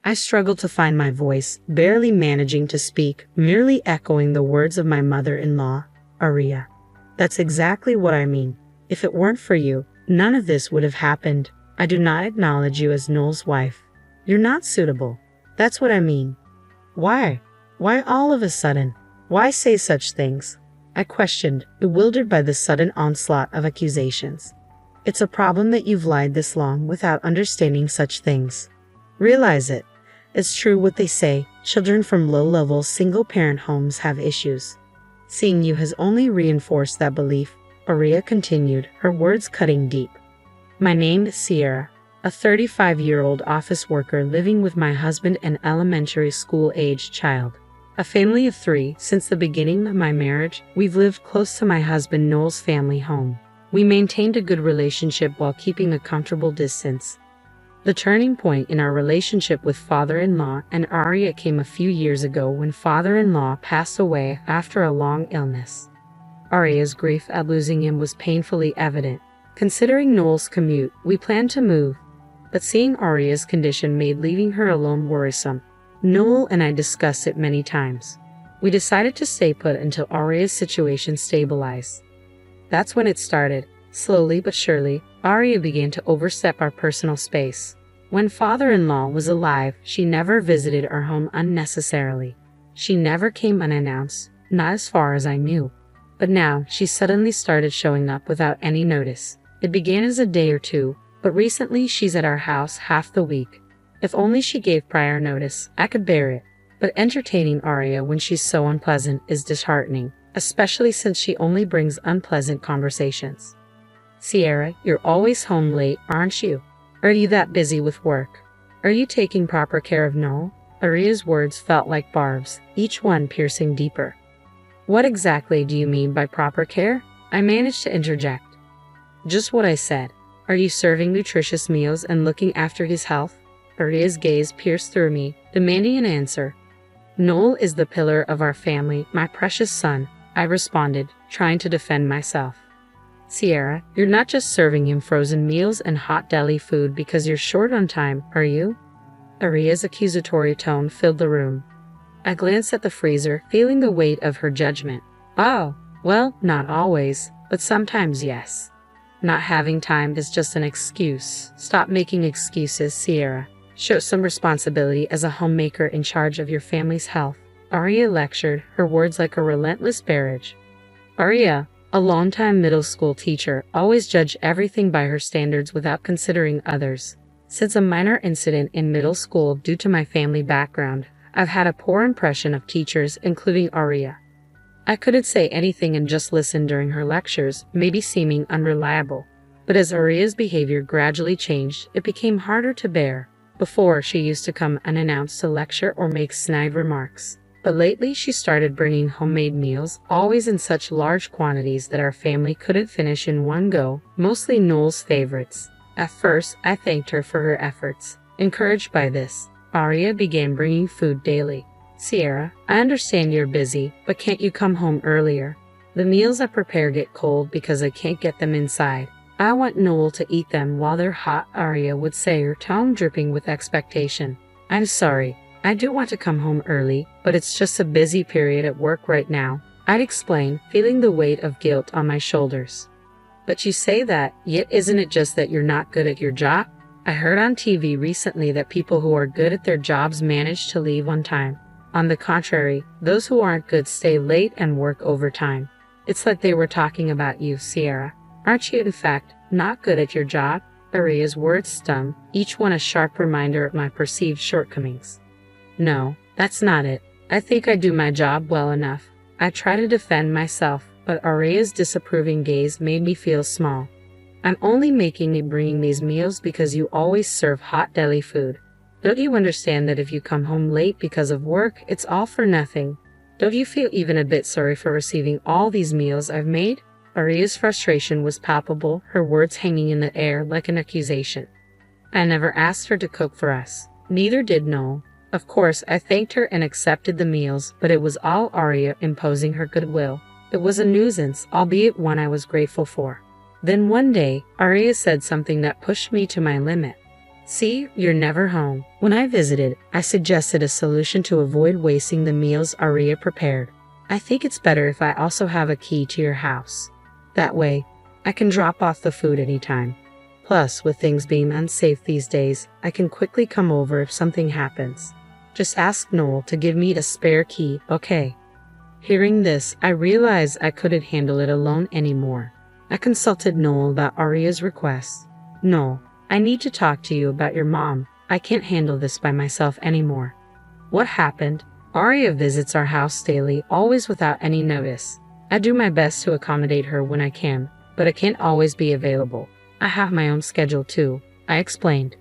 I struggled to find my voice, barely managing to speak, merely echoing the words of my mother-in-law, Aria. That's exactly what I mean. If it weren't for you, none of this would have happened. I do not acknowledge you as Noel's wife. You're not suitable. That's what I mean. Why? Why all of a sudden? Why say such things? I questioned, bewildered by the sudden onslaught of accusations. It's a problem that you've lied this long without understanding such things. Realize it. It's true what they say, children from low-level single-parent homes have issues. Seeing you has only reinforced that belief, Aria continued, her words cutting deep. My name is Sierra, a 35-year-old office worker living with my husband and elementary school-aged child. A family of 3, since the beginning of my marriage, we've lived close to my husband Noel's family home. We maintained a good relationship while keeping a comfortable distance. The turning point in our relationship with father-in-law and Aria came a few years ago when father-in-law passed away after a long illness. Aria's grief at losing him was painfully evident. Considering Noel's commute, we planned to move, but seeing Aria's condition made leaving her alone worrisome. Noel and I discussed it many times. We decided to stay put until Aria's situation stabilized. That's when it started. Slowly but surely, Aria began to overstep our personal space. When father-in-law was alive, she never visited our home unnecessarily. She never came unannounced, not as far as I knew. But now, she suddenly started showing up without any notice. It began as a day or two, but recently she's at our house half the week. If only she gave prior notice, I could bear it. But entertaining Aria when she's so unpleasant is disheartening, especially since she only brings unpleasant conversations. Sierra, you're always home late, aren't you? Are you that busy with work? Are you taking proper care of Noel? Aria's words felt like barbs, each one piercing deeper. What exactly do you mean by proper care? I managed to interject. Just what I said. Are you serving nutritious meals and looking after his health? Aria's gaze pierced through me, demanding an answer. Noel is the pillar of our family, my precious son, I responded, trying to defend myself. Sierra, you're not just serving him frozen meals and hot deli food because you're short on time, are you? Aria's accusatory tone filled the room. I glanced at the freezer, feeling the weight of her judgment. Oh, well, not always, but sometimes yes. Not having time is just an excuse. Stop making excuses, Sierra. Show some responsibility as a homemaker in charge of your family's health. Aria lectured, her words like a relentless barrage. Aria, a longtime middle school teacher, always judged everything by her standards without considering others. Since a minor incident in middle school due to my family background, I've had a poor impression of teachers, including Aria. I couldn't say anything and just listen during her lectures, maybe seeming unreliable. But as Aria's behavior gradually changed, it became harder to bear. Before, she used to come unannounced to lecture or make snide remarks. But lately, she started bringing homemade meals, always in such large quantities that our family couldn't finish in one go, mostly Noel's favorites. At first, I thanked her for her efforts. Encouraged by this, Aria began bringing food daily. Sierra, I understand you're busy, but can't you come home earlier? The meals I prepare get cold because I can't get them inside. I want Noel to eat them while they're hot, Aria would say, her tone dripping with expectation. I'm sorry. I do want to come home early, but it's just a busy period at work right now, I'd explain, feeling the weight of guilt on my shoulders. But you say that, yet isn't it just that you're not good at your job? I heard on TV recently that people who are good at their jobs manage to leave on time. On the contrary, those who aren't good stay late and work overtime. It's like they were talking about you, Sierra. Aren't you, in fact, not good at your job? Aria's words stung, each one a sharp reminder of my perceived shortcomings. No, that's not it. I think I do my job well enough. I try to defend myself, but Aria's disapproving gaze made me feel small. I'm only making and bringing these meals because you always serve hot deli food. Don't you understand that if you come home late because of work, it's all for nothing? Don't you feel even a bit sorry for receiving all these meals I've made? Aria's frustration was palpable, her words hanging in the air like an accusation. I never asked her to cook for us. Neither did Noel. Of course, I thanked her and accepted the meals, but it was all Aria imposing her goodwill. It was a nuisance, albeit one I was grateful for. Then one day, Aria said something that pushed me to my limit. See, you're never home. When I visited, I suggested a solution to avoid wasting the meals Aria prepared. I think it's better if I also have a key to your house. That way, I can drop off the food anytime. Plus, with things being unsafe these days, I can quickly come over if something happens. Just ask Noel to give me a spare key, okay? Hearing this, I realized I couldn't handle it alone anymore. I consulted Noel about Aria's request. Noel, I need to talk to you about your mom. I can't handle this by myself anymore. What happened? Aria visits our house daily, always without any notice. I do my best to accommodate her when I can, but I can't always be available. I have my own schedule too, I explained.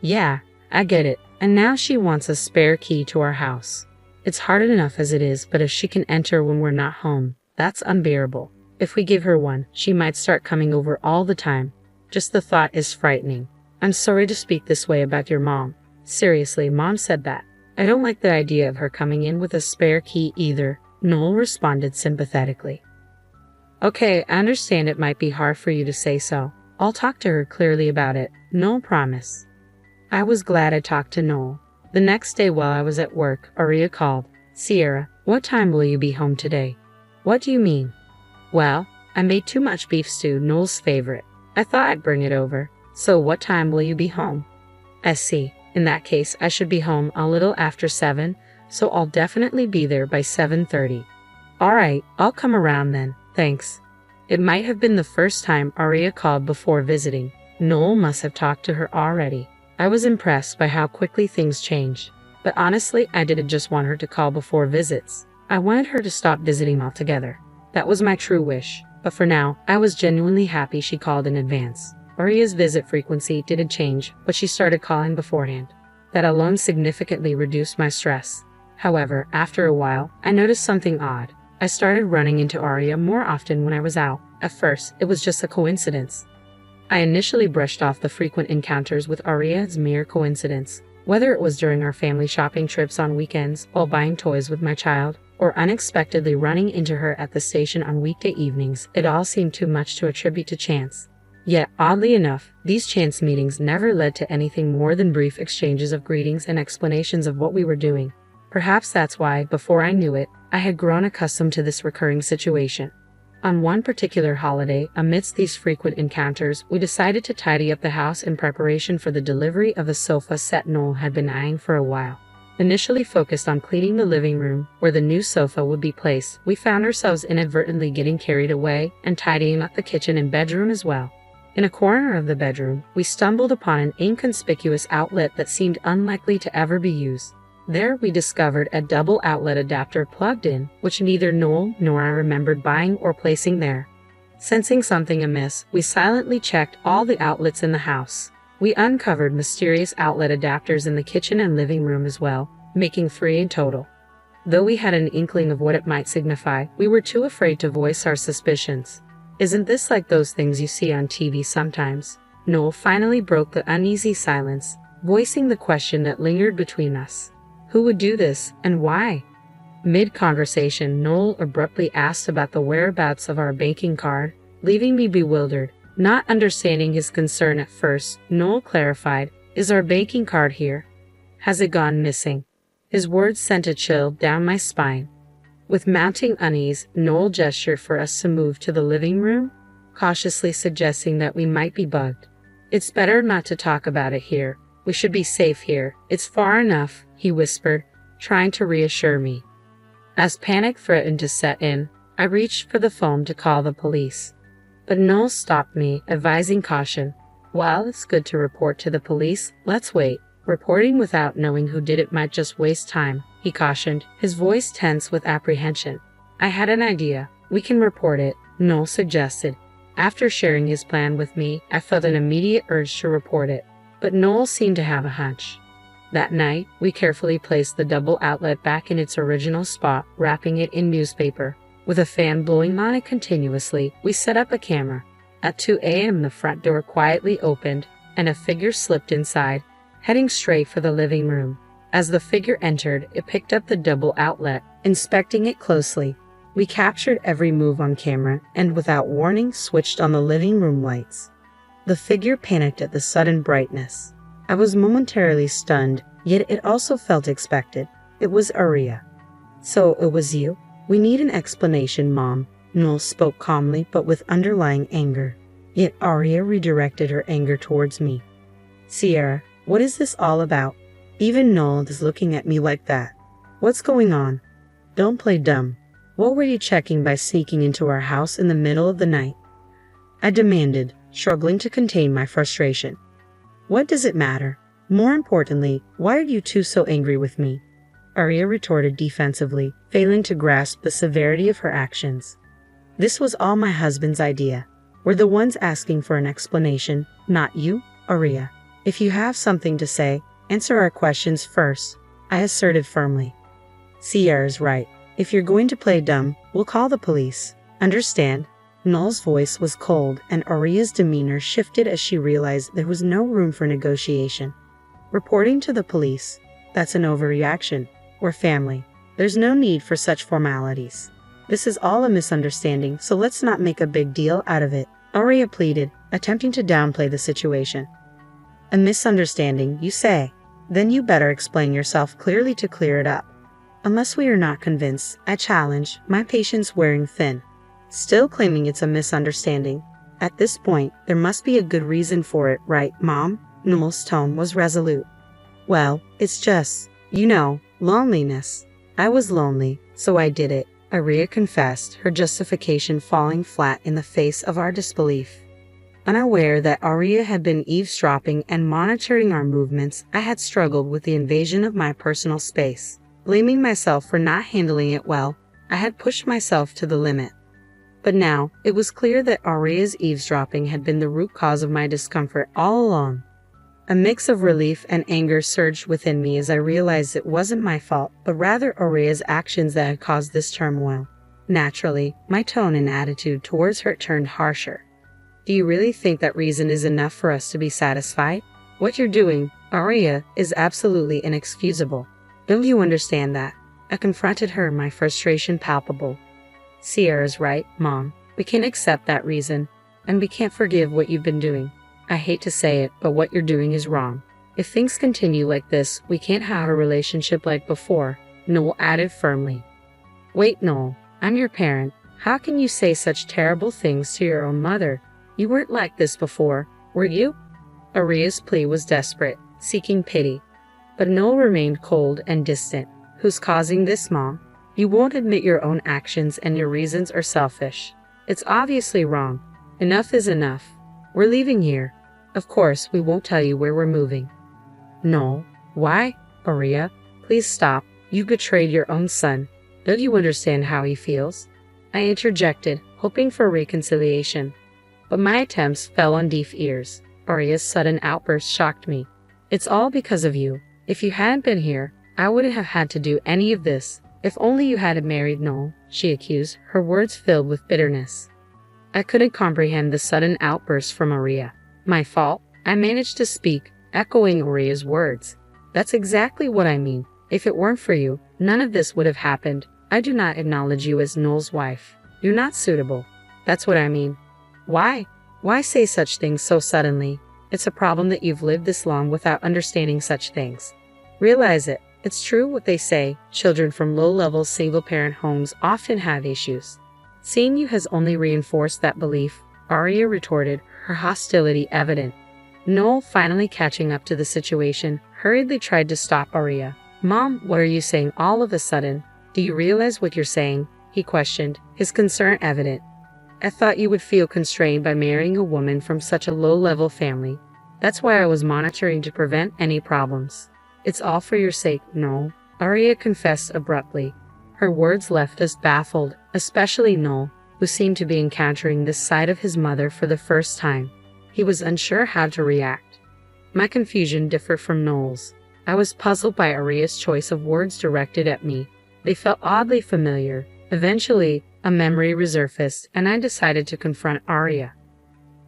Yeah, I get it, and now she wants a spare key to our house. It's hard enough as it is, but if she can enter when we're not home, that's unbearable. If we give her one, she might start coming over all the time. Just the thought is frightening. I'm sorry to speak this way about your mom. Seriously, Mom said that. I don't like the idea of her coming in with a spare key either, Noel responded sympathetically. Okay, I understand it might be hard for you to say so. I'll talk to her clearly about it, Noel promised. I was glad I talked to Noel. The next day while I was at work, Aria called. Sierra, what time will you be home today? What do you mean? Well, I made too much beef stew, Noel's favorite. I thought I'd bring it over. So what time will you be home? I see. In that case, I should be home a little after 7, so I'll definitely be there by 7:30. All right, I'll come around then, thanks. It might have been the first time Aria called before visiting. Noel must have talked to her already. I was impressed by how quickly things changed. But honestly, I didn't just want her to call before visits. I wanted her to stop visiting altogether. That was my true wish. But for now, I was genuinely happy she called in advance. Aria's visit frequency didn't change, but she started calling beforehand. That alone significantly reduced my stress. However, after a while, I noticed something odd. I started running into Aria more often when I was out. At first, it was just a coincidence. I initially brushed off the frequent encounters with Aria as mere coincidence. Whether it was during our family shopping trips on weekends while buying toys with my child, or unexpectedly running into her at the station on weekday evenings, it all seemed too much to attribute to chance. Yet, oddly enough, these chance meetings never led to anything more than brief exchanges of greetings and explanations of what we were doing. Perhaps that's why, before I knew it, I had grown accustomed to this recurring situation. On one particular holiday, amidst these frequent encounters, we decided to tidy up the house in preparation for the delivery of a sofa set Noel had been eyeing for a while. Initially focused on cleaning the living room, where the new sofa would be placed, we found ourselves inadvertently getting carried away and tidying up the kitchen and bedroom as well. In a corner of the bedroom, we stumbled upon an inconspicuous outlet that seemed unlikely to ever be used. There we discovered a double outlet adapter plugged in, which neither Noel nor I remembered buying or placing there. Sensing something amiss, we silently checked all the outlets in the house. We uncovered mysterious outlet adapters in the kitchen and living room as well, making 3 in total. Though we had an inkling of what it might signify, we were too afraid to voice our suspicions. Isn't this like those things you see on TV sometimes? Noel finally broke the uneasy silence, voicing the question that lingered between us. Who would do this, and why? Mid-conversation, Noel abruptly asked about the whereabouts of our banking card, leaving me bewildered. Not understanding his concern at first, Noel clarified, "Is our banking card here? Has it gone missing?" His words sent a chill down my spine. With mounting unease, Noel gestured for us to move to the living room, cautiously suggesting that we might be bugged. "It's better not to talk about it here. We should be safe here. It's far enough," he whispered, trying to reassure me. As panic threatened to set in, I reached for the phone to call the police. But Noel stopped me, advising caution. "While it's good to report to the police, let's wait. Reporting without knowing who did it might just waste time," he cautioned, his voice tense with apprehension. "I had an idea. We can report it," Noel suggested. After sharing his plan with me, I felt an immediate urge to report it. But Noel seemed to have a hunch. That night, we carefully placed the double outlet back in its original spot, wrapping it in newspaper. With a fan blowing on it continuously, we set up a camera. At 2 a.m. the front door quietly opened, and a figure slipped inside, heading straight for the living room. As the figure entered, it picked up the double outlet, inspecting it closely. We captured every move on camera, and without warning switched on the living room lights. The figure panicked at the sudden brightness. I was momentarily stunned, yet it also felt expected. It was Aria. So it was you? We need an explanation, Mom. Noel spoke calmly but with underlying anger. Yet Aria redirected her anger towards me. Sierra, what is this all about? Even Noel is looking at me like that. What's going on? Don't play dumb. What were you checking by sneaking into our house in the middle of the night? I demanded, struggling to contain my frustration. What does it matter? More importantly, why are you two so angry with me? Aria retorted defensively, failing to grasp the severity of her actions. This was all my husband's idea. We're the ones asking for an explanation, not you, Aria. If you have something to say, answer our questions first, I asserted firmly. Sierra's right. If you're going to play dumb, we'll call the police. Understand? Noel's voice was cold and Aria's demeanor shifted as she realized there was no room for negotiation. Reporting to the police? That's an overreaction. We're family. There's no need for such formalities. This is all a misunderstanding, so let's not make a big deal out of it, Aria pleaded, attempting to downplay the situation. A misunderstanding, you say? Then you better explain yourself clearly to clear it up. Unless we are not convinced, I challenge, my patience wearing thin. Still claiming it's a misunderstanding. At this point, there must be a good reason for it, right, Mom? Noel's tone was resolute. Well, it's just, loneliness. I was lonely, so I did it, Aria confessed, her justification falling flat in the face of our disbelief. Unaware that Aria had been eavesdropping and monitoring our movements, I had struggled with the invasion of my personal space. Blaming myself for not handling it well, I had pushed myself to the limit. But now, it was clear that Aria's eavesdropping had been the root cause of my discomfort all along. A mix of relief and anger surged within me as I realized it wasn't my fault, but rather Aria's actions that had caused this turmoil. Naturally, my tone and attitude towards her turned harsher. Do you really think that reason is enough for us to be satisfied? What you're doing, Aria, is absolutely inexcusable. Don't you understand that? I confronted her, my frustration palpable. Sierra's right, Mom. We can't accept that reason, and we can't forgive what you've been doing. I hate to say it, but what you're doing is wrong. If things continue like this, we can't have a relationship like before, Noel added firmly. Wait, Noel, I'm your parent. How can you say such terrible things to your own mother? You weren't like this before, were you? Aria's plea was desperate, seeking pity. But Noel remained cold and distant. Who's causing this, Mom? You won't admit your own actions and your reasons are selfish. It's obviously wrong. Enough is enough. We're leaving here. Of course, we won't tell you where we're moving. No. Why? Aria, please stop. You betrayed your own son. Don't you understand how he feels? I interjected, hoping for reconciliation. But my attempts fell on deaf ears. Aria's sudden outburst shocked me. It's all because of you. If you hadn't been here, I wouldn't have had to do any of this. If only you had married Noel, she accused, her words filled with bitterness. I couldn't comprehend the sudden outburst from Aria. My fault? I managed to speak, echoing Aria's words. That's exactly what I mean. If it weren't for you, none of this would have happened. I do not acknowledge you as Noel's wife. You're not suitable. That's what I mean. Why? Why say such things so suddenly? It's a problem that you've lived this long without understanding such things. Realize it. It's true what they say, children from low-level single-parent homes often have issues. Seeing you has only reinforced that belief, Aria retorted, her hostility evident. Noel, finally catching up to the situation, hurriedly tried to stop Aria. Mom, what are you saying all of a sudden? Do you realize what you're saying? He questioned, his concern evident. I thought you would feel constrained by marrying a woman from such a low-level family. That's why I was monitoring to prevent any problems. It's all for your sake, Noel, Aria confessed abruptly. Her words left us baffled, especially Noel, who seemed to be encountering this side of his mother for the first time. He was unsure how to react. My confusion differed from Noel's. I was puzzled by Aria's choice of words directed at me. They felt oddly familiar. Eventually, a memory resurfaced, and I decided to confront Aria.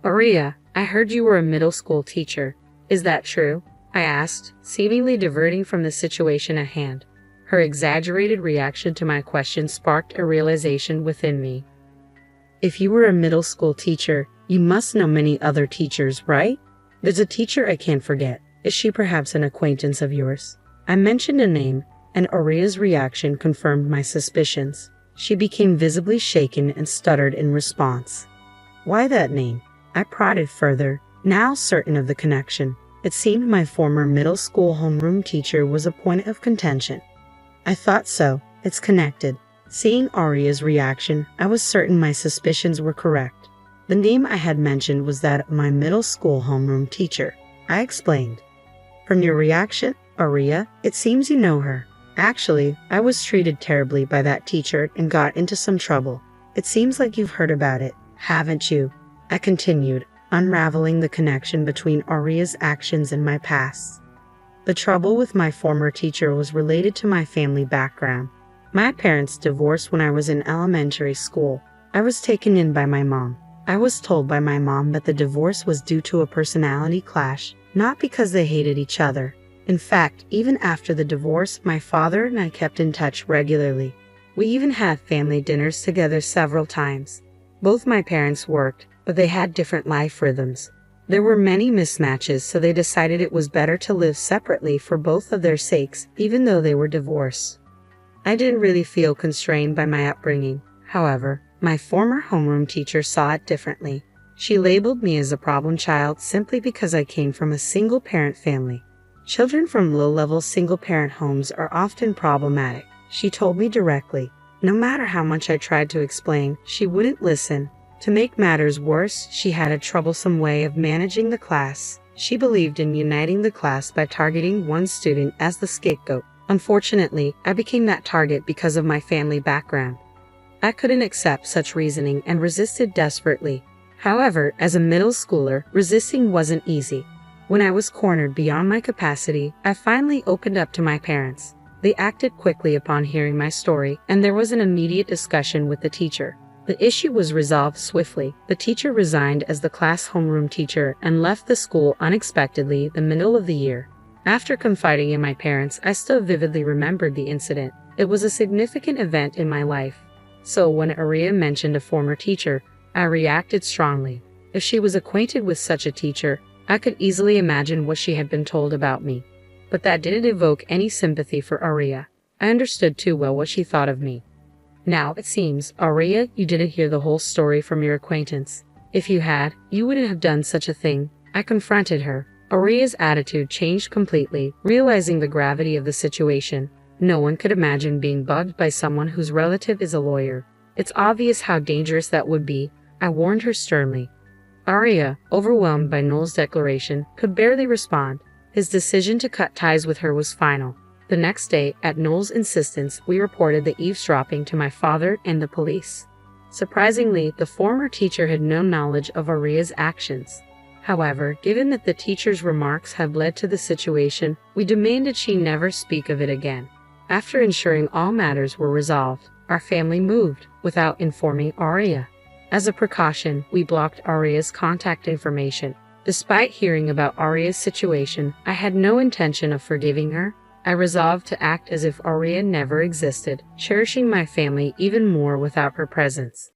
Aria, I heard you were a middle school teacher. Is that true? I asked, seemingly diverting from the situation at hand. Her exaggerated reaction to my question sparked a realization within me. If you were a middle school teacher, you must know many other teachers, right? There's a teacher I can't forget. Is she perhaps an acquaintance of yours? I mentioned a name, and Aria's reaction confirmed my suspicions. She became visibly shaken and stuttered in response. Why that name? I prodded further, now certain of the connection. It seemed my former middle school homeroom teacher was a point of contention. I thought so. It's connected. Seeing Aria's reaction, I was certain my suspicions were correct. The name I had mentioned was that of my middle school homeroom teacher. I explained. From your reaction, Aria, it seems you know her. Actually, I was treated terribly by that teacher and got into some trouble. It seems like you've heard about it, haven't you? I continued, unraveling the connection between Aria's actions and my past. The trouble with my former teacher was related to my family background. My parents divorced when I was in elementary school. I was taken in by my mom. I was told by my mom that the divorce was due to a personality clash, not because they hated each other. In fact, even after the divorce, my father and I kept in touch regularly. We even had family dinners together several times. Both my parents worked, but they had different life rhythms. There were many mismatches, so they decided it was better to live separately for both of their sakes, even though they were divorced. I didn't really feel constrained by my upbringing. However, my former homeroom teacher saw it differently. She labeled me as a problem child simply because I came from a single-parent family. Children from low-level single-parent homes are often problematic, she told me directly. No matter how much I tried to explain, she wouldn't listen. To make matters worse, she had a troublesome way of managing the class. She believed in uniting the class by targeting one student as the scapegoat. Unfortunately, I became that target because of my family background. I couldn't accept such reasoning and resisted desperately. However, as a middle schooler, resisting wasn't easy. When I was cornered beyond my capacity, I finally opened up to my parents. They acted quickly upon hearing my story, and there was an immediate discussion with the teacher. The issue was resolved swiftly. The teacher resigned as the class homeroom teacher and left the school unexpectedly the middle of the year. After confiding in my parents, I still vividly remembered the incident. It was a significant event in my life. So when Aria mentioned a former teacher, I reacted strongly. If she was acquainted with such a teacher, I could easily imagine what she had been told about me. But that didn't evoke any sympathy for Aria. I understood too well what she thought of me. Now, it seems, Aria, you didn't hear the whole story from your acquaintance. If you had, you wouldn't have done such a thing. I confronted her. Aria's attitude changed completely, realizing the gravity of the situation. No one could imagine being bugged by someone whose relative is a lawyer. It's obvious how dangerous that would be, I warned her sternly. Aria, overwhelmed by Noel's declaration, could barely respond. His decision to cut ties with her was final. The next day, at Noel's insistence, we reported the eavesdropping to my father and the police. Surprisingly, the former teacher had no knowledge of Aria's actions. However, given that the teacher's remarks had led to the situation, we demanded she never speak of it again. After ensuring all matters were resolved, our family moved, without informing Aria. As a precaution, we blocked Aria's contact information. Despite hearing about Aria's situation, I had no intention of forgiving her. I resolved to act as if Aria never existed, cherishing my family even more without her presence.